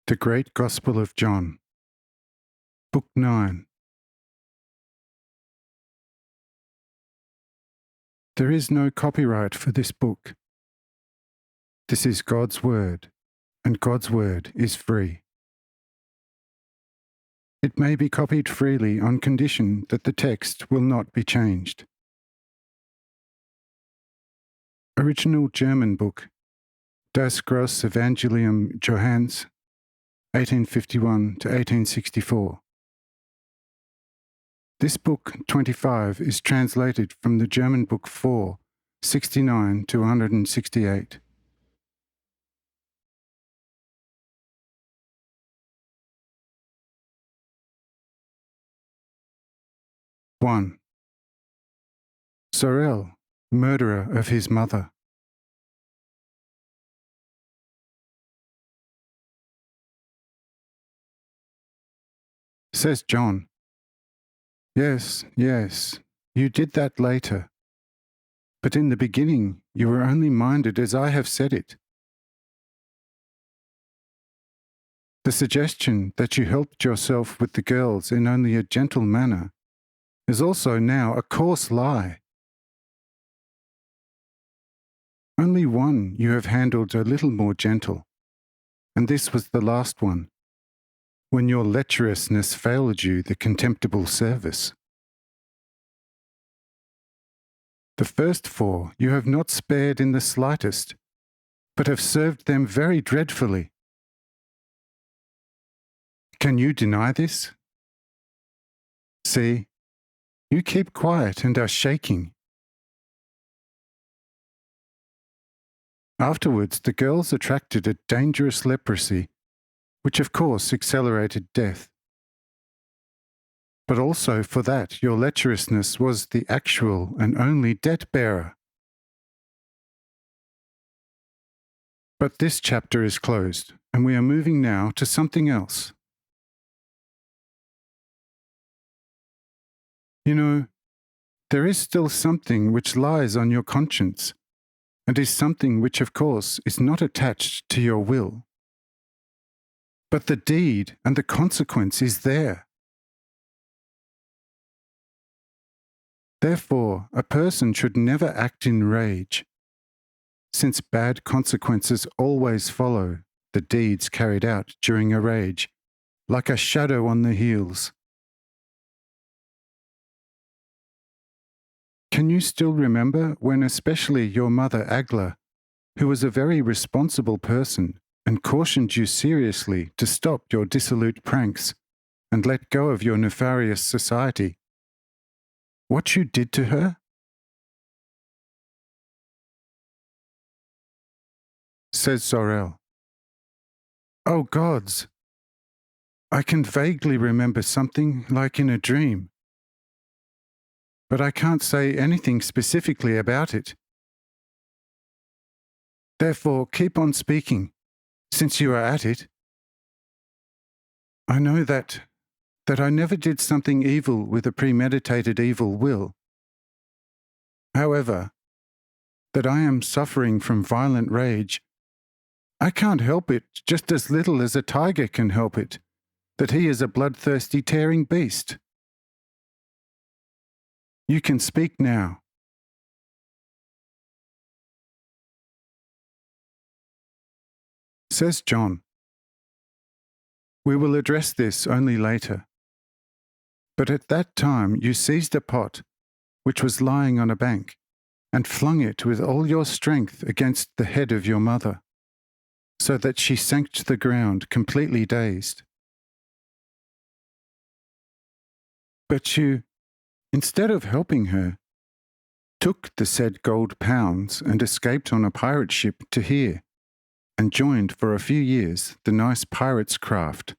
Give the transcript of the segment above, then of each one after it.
The Great Gospel of John, Book 9. There is no copyright for this book. This is God's Word, and God's Word is free. It may be copied freely on condition that the text will not be changed. Original German book, Das Grosse Evangelium Johannes, 1851 to 1864. This book 25 is translated from the German book 4, 69 to 168. One. Sorel, murderer of his mother. Says John, Yes, you did that later. But in the beginning you were only minded as I have said it. The suggestion that you helped yourself with the girls in only a gentle manner is also now a coarse lie. Only one you have handled a little more gentle, and this was the last one, when your lecherousness failed you the contemptible service. The first 4 you have not spared in the slightest, but have served them very dreadfully. Can you deny this? See, you keep quiet and are shaking. Afterwards, the girls attracted a dangerous leprosy, which of course accelerated death. But also for that your lecherousness was the actual and only debt-bearer. But this chapter is closed, and we are moving now to something else. You know, there is still something which lies on your conscience, and is something which of course is not attached to your will. But the deed and the consequence is there. Therefore, a person should never act in rage, since bad consequences always follow the deeds carried out during a rage, like a shadow on the heels. Can you still remember when especially your mother Agla, who was a very responsible person and cautioned you seriously to stop your dissolute pranks and let go of your nefarious society, what you did to her? Says Sorel, Oh gods! I can vaguely remember something like in a dream, but I can't say anything specifically about it. Therefore, keep on speaking, since you are at it. I know that I never did something evil with a premeditated evil will. However, that I am suffering from violent rage, I can't help it just as little as a tiger can help it, that he is a bloodthirsty tearing beast. You can speak now. Says John, We will address this only later. But at that time you seized a pot, which was lying on a bank, and flung it with all your strength against the head of your mother, so that she sank to the ground completely dazed. But you, instead of helping her, took the said gold pounds and escaped on a pirate ship to here, and joined for a few years the nice pirate's craft,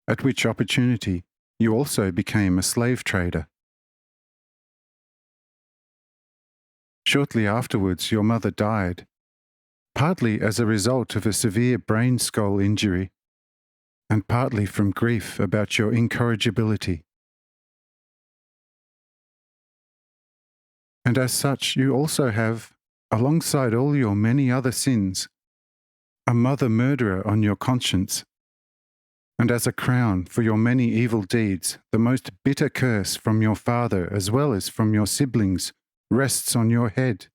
at which opportunity you also became a slave trader. Shortly afterwards your mother died, partly as a result of a severe brain skull injury, and partly from grief about your incorrigibility. And as such you also have, alongside all your many other sins, a mother murderer on your conscience, and as a crown for your many evil deeds, the most bitter curse from your father as well as from your siblings rests on your head.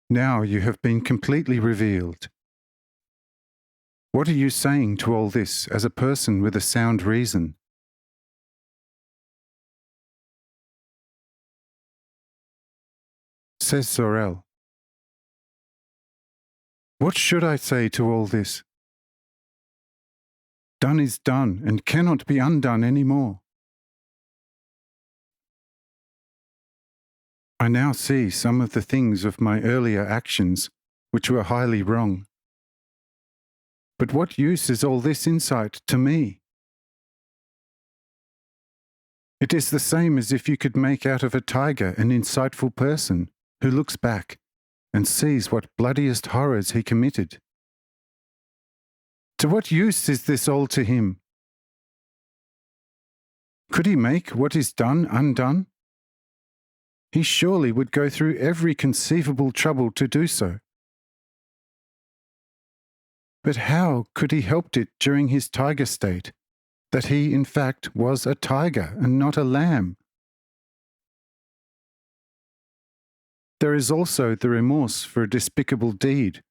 Now you have been completely revealed. What are you saying to all this as a person with a sound reason? Says Sorel. What should I say to all this? Done is done and cannot be undone any more. I now see some of the things of my earlier actions which were highly wrong. But what use is all this insight to me? It is the same as if you could make out of a tiger an insightful person who looks back and sees what bloodiest horrors he committed. To what use is this all to him? Could he make what is done undone? He surely would go through every conceivable trouble to do so. But how could he help it during his tiger state, that he in fact was a tiger and not a lamb? There is also the remorse for a despicable deed,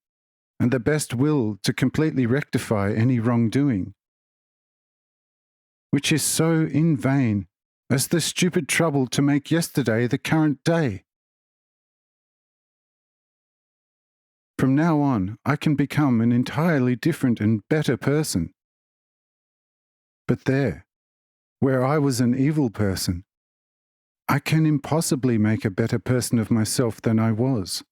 and the best will to completely rectify any wrongdoing, which is so in vain as the stupid trouble to make yesterday the current day. From now on, I can become an entirely different and better person. But there, where I was an evil person, I can impossibly make a better person of myself than I was.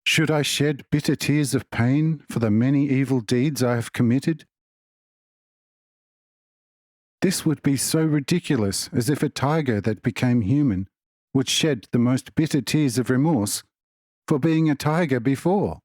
Should I shed bitter tears of pain for the many evil deeds I have committed? This would be so ridiculous as if a tiger that became human would shed the most bitter tears of remorse for being a tiger before.